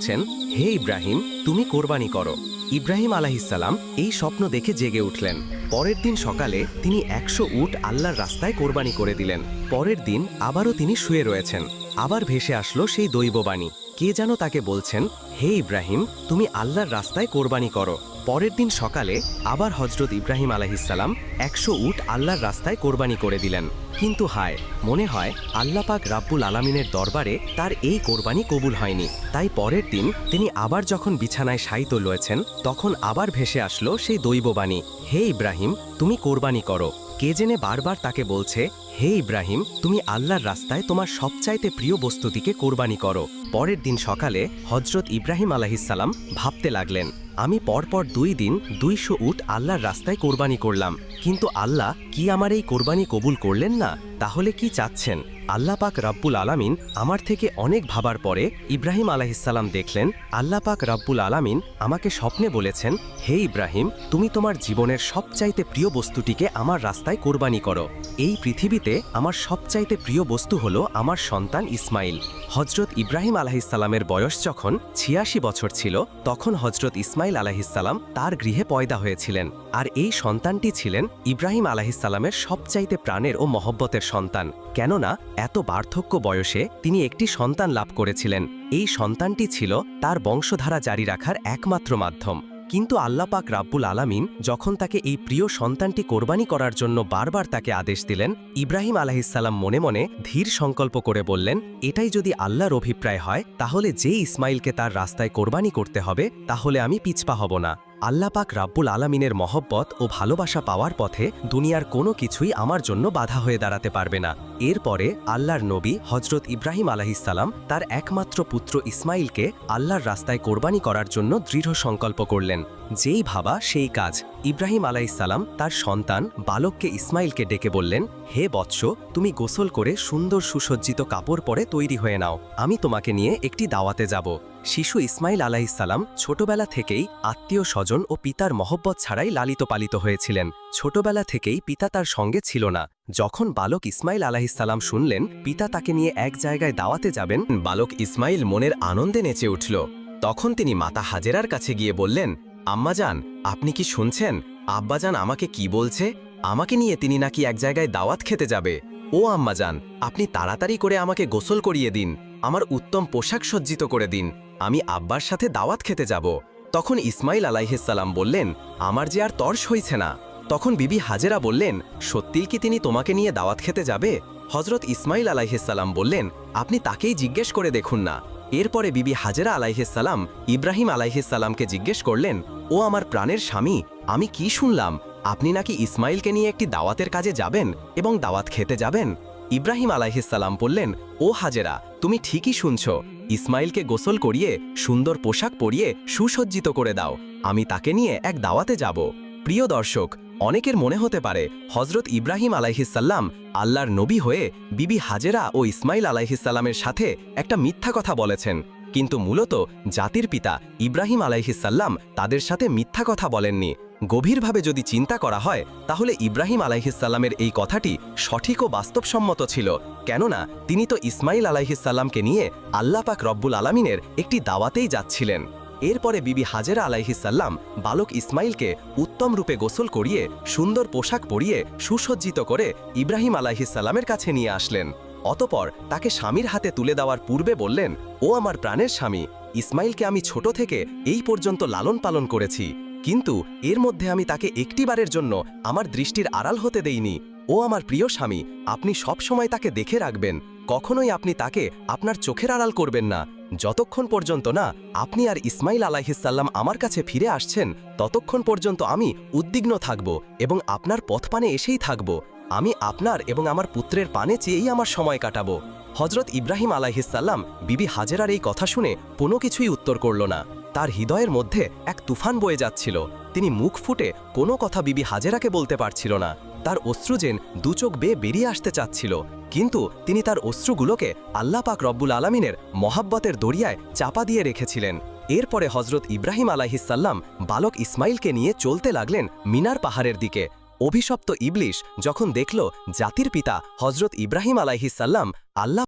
বলছেন, হে ইব্রাহিম, তুমি কোরবানি করো। ইব্রাহিম আলাইহিসসালাম এই স্বপ্ন দেখে জেগে উঠলেন। পরের দিন সকালে তিনি 100 উট আল্লাহর রাস্তায় কোরবানি করে দিলেন। পরের দিন আবারও তিনি শুয়ে রয়েছেন। আবার ভেসে আসলো সেই দৈববাণী। কে যেন তাকে বলছেন, হে ইব্রাহিম, তুমি আল্লাহর রাস্তায় কোরবানি করো। পরের দিন সকালে আবার হজরত ইব্রাহিম আলাইহিসসালাম 100 উট আল্লাহর রাস্তায় কোরবানি করে দিলেন। কিন্তু হায়, মনে হয় আল্লাহ পাক রাব্বুল আলামিনের দরবারে তার এই কোরবানি কবুল হয়নি। তাই পরের দিন তিনি আবার যখন বিছানায় শায়িত রয়েছেন, তখন আবার ভেসে আসলো সেই দৈববাণী, হে ইব্রাহিম, তুমি কোরবানি করো। কে জেনে বারবার তাকে বলছে, হে ইব্রাহিম, তুমি আল্লাহর রাস্তায় তোমার সবচাইতে প্রিয় বস্তুটিকে কোরবানি করো। পরের দিন সকালে হজরত ইব্রাহিম আলাইহিসসালাম ভাবতে লাগলেন, আমি পরপর 2 দিন 200 উট আল্লাহর রাস্তায় কোরবানি করলাম, কিন্তু আল্লাহ কি আমার এই কোরবানি কবুল করলেন না? তাহলে কি চাচ্ছেন? আল্লাহ পাক রাব্বুল আলামিন আমার থেকে অনেক ভাবার পরে ইব্রাহিম আলাইহিসসালাম দেখলেন, আল্লাহ পাক রাব্বুল আলামিন আমাকে স্বপ্নে বলেছেন, হে ইব্রাহিম, তুমি তোমার জীবনের সবচাইতে প্রিয় বস্তুটিকে আমার রাস্তায় কোরবানি করো। এই পৃথিবীতে আমার সবচাইতে প্রিয় বস্তু হলো আমার সন্তান ইসমাইল। হজরত ইব্রাহিম আলাইহিসসালামের বয়স যখন 86 বছর ছিল, তখন হজরত ইসমাইল আলাইহিসসালাম তার গৃহে পয়দা হয়েছিলেন। আর এই সন্তানটি ছিলেন ইব্রাহিম আলাইহিসসালামের সবচাইতে প্রাণের ও মহব্বতের সন্তান। কেননা এত বার্ধক্য বয়সে তিনি একটি সন্তান লাভ করেছিলেন। এই সন্তানটি ছিল তার বংশধারা জারি রাখার একমাত্র মাধ্যম। কিন্তু আল্লাহ পাক রাব্বুল আলামিন যখন তাকে এই প্রিয় সন্তানটি কোরবানি করার জন্য বারবার তাকে আদেশ দিলেন, ইব্রাহিম আলাইহিসসালাম মনে মনে ধীর সংকল্প করে বললেন, এটাই যদি আল্লাহর অভিপ্রায় হয়, তাহলে যে ইসমাইলকে তার রাস্তায় কোরবানি করতে হবে, তাহলে আমি পিছপা হব না। আল্লাহ পাক রাব্বুল আলামিনের মহব্বত ও ভালোবাসা পাওয়ার পথে দুনিয়ার কোনো কিছুই আমার জন্য বাধা হয়ে দাঁড়াতে পারবে না। এরপরে আল্লাহর নবী হজরত ইব্রাহিম আলাইহিসসালাম তার একমাত্র পুত্র ইসমাইলকে আল্লাহর রাস্তায় কোরবানি করার জন্য দৃঢ় সংকল্প করলেন। যেই ভাবা সেই কাজ। ইব্রাহিম আলাইহিসসালাম তার সন্তান বালককে ইসমাইলকে ডেকে বললেন, হে বৎস, তুমি গোসল করে সুন্দর সুসজ্জিত কাপড় পরে তৈরি হয়ে নাও, আমি তোমাকে নিয়ে একটি দাওয়াতে যাব। শিশু ইসমাইল আলাইহিসসালাম ছোটবেলা থেকেই আত্মীয় স্বজন ও পিতার মহব্বত ছাড়াই লালিত পালিত হয়েছিলেন। ছোটবেলা থেকেই পিতা তার সঙ্গে ছিল না। যখন বালক ইসমাইল আলাইহিসসালাম শুনলেন পিতা তাকে নিয়ে এক জায়গায় দাওয়াতে যাবেন, বালক ইসমাইল মনের আনন্দে নেচে উঠল। তখন তিনি মাতা হাজেরার কাছে গিয়ে বললেন, আম্মাজান, আপনি কি শুনছেন? আব্বাজান আমাকে কি বলছে? আমাকে নিয়ে তিনি নাকি এক জায়গায় দাওয়াত খেতে যাবে। ও আম্মাজান, আপনি তাড়াতাড়ি করে আমাকে গোসল করিয়ে দিন, আমার উত্তম পোশাক সজ্জিত করে দিন, আমি আব্বার সাথে দাওয়াত খেতে যাব। তখন ইসমাইল আলাইহিসসালাম বললেন, আমার যে আর তর্স হইছে না। তখন বিবি হাজেরা বললেন, সত্যিই কি তিনি তোমাকে নিয়ে দাওয়াত খেতে যাবে? হজরত ইসমাইল আলাইহিসসালাম বললেন, আপনি তাকেই জিজ্ঞেস করে দেখুন না। এরপরে বিবি হাজেরা আলাইহিসসালাম ইব্রাহিম আলাইহিসসালামকে জিজ্ঞেস করলেন, ও আমার প্রাণের স্বামী, আমি কি শুনলাম আপনি নাকি ইসমাইলকে নিয়ে একটি দাওয়াতের কাজে যাবেন এবং দাওয়াত খেতে যাবেন? ইব্রাহিম আলাইহিসসালাম বললেন, ও হাজেরা, তুমি ঠিকই শুনছ, ইসমাইলকে গোসল করিয়ে সুন্দর পোশাক পরিয়ে সুসজ্জিত করে দাও, আমি তাকে নিয়ে এক দাওয়াতে যাব। প্রিয় দর্শক, অনেকের মনে হতে পারে হজরত ইব্রাহিম আলাইহিসসালাম আল্লাহর নবী হয়ে বিবি হাজেরা ও ইসমাইল আলাইহিসসালামের সাথে একটা মিথ্যা কথা বলেছেন, কিন্তু মূলত জাতির পিতা ইব্রাহিম আলাইহিসসালাম তাদের সাথে মিথ্যা কথা বলেননি। গভীরভাবে যদি চিন্তা করা হয়, তাহলে ইব্রাহিম আলাইহিসসালামের এই কথাটি সঠিক ও বাস্তবসম্মত ছিল। কেননা তিনি তো ইসমাইল আলাইহিসসালামকে নিয়ে আল্লাহ পাক রব্বুল আলামিনের একটি দাওয়াতেই যাচ্ছিলেন। এরপরে বিবি হাজেরা আলাইহিসসালাম বালক ইসমাইলকে উত্তম রূপে গোসল করিয়ে সুন্দর পোশাক পরিয়ে সুসজ্জিত করে ইব্রাহিম আলাইহিসসালামের কাছে নিয়ে আসলেন। অতপর তাকে স্বামীর হাতে তুলে দেওয়ার পূর্বে বললেন, ও আমার প্রাণের স্বামী, ইসমাইলকে আমি ছোট থেকে এই পর্যন্ত লালন পালন করেছি, কিন্তু এর মধ্যে আমি তাকে একটিবারের জন্য আমার দৃষ্টির আড়াল হতে দেইনি। ও আমার প্রিয় স্বামী, আপনি সব সময় তাকে দেখে রাখবেন, কখনোই আপনি তাকে আপনার চোখের আড়াল করবেন না। যতক্ষণ পর্যন্ত না আপনি আর ইসমাইল আলাইহিসসালাম আমার কাছে ফিরে আসছেন, ততক্ষণ পর্যন্ত আমি উদ্বিগ্ন থাকব এবং আপনার পথপানে এসেই থাকব। আমি আপনার এবং আমার পুত্রের পানে চেয়েই আমার সময় কাটাবো। হজরত ইব্রাহিম আলাইহিসসালাম বিবি হাজেরার এই কথা শুনে কোনো কিছুই উত্তর করল না। তার হৃদয়ের মধ্যে এক তুফান বয়ে যাচ্ছিল। তিনি মুখ ফুটে কোনো কথা বিবি হাজেরাকে বলতে পারছিল না। তার অশ্রু যেন দুচোখ বেয়ে বেরিয়ে আসতে চাচ্ছিল, কিন্তু তিনি তার অশ্রুগুলোকে আল্লাহ পাক রব্বুল আলামিনের মহাব্বতের দরিয়ায় চাপা দিয়ে রেখেছিলেন। এরপরে হজরত ইব্রাহিম আলাইহিসসালাম বালক ইসমাইলকে নিয়ে চলতে লাগলেন মিনার পাহাড়ের দিকে। অভিশপ্ত ইবলিশ যখন দেখল জাতির পিতা হজরত ইব্রাহিম আলাইহিসসালাম আল্লাহ